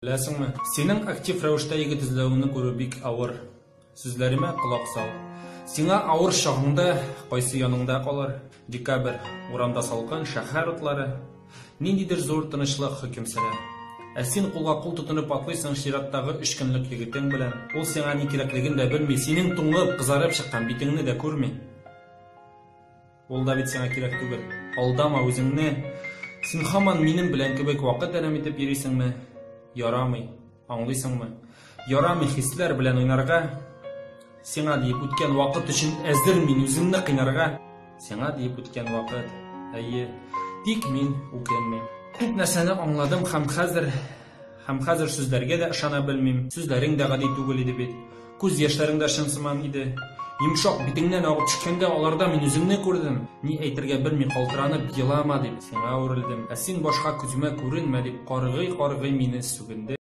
Беләсеңме, синең актив рәвештә егет эзләвеңне күрү бик авыр. Сүзләремә колак сал. Сиңа авыр чагыңда кайсы яныңда калыр? Декабрь, урамда салкын, шәһәр утлары. Ниндидер зур тынычлык хөкем сөрә. Ә син кулга кул тотынып атлыйсың чираттагы 3 көнлек егетең белән. Ул сиңа ни кирәклеген дә белми, синең туңып, кызарып чыккан битеңне дә күрми. Ул да бит сиңа кирәк түгел. Алдама үзеңне. Син һаман минем белән кебек вакыт әрәм итеп йөрисеңме? Ярамый, аңлыйсыңмы? Ярамый хисләр белән уйнарга. Сиңа диеп үткән вакыт өчен әзер мин үземне кыйнарга. Сиңа диеп үткән вакыт. Әйе, тик мин үкенмим. Күп нәрсәне аңладым һәм хәзер сүзләргә дә ышана белмим. Сүзләрең дә гади түгел иде бит. Күз яшьләрең дә шым сыман иде. Йомшак битеңнән агып төшкәндә аларда мин үземне күрдем. Ни әйтергә белми калтыранып елама дип сиңа үрелдем. Ә син башка күземә күренмә дип каргый мине сүгенде.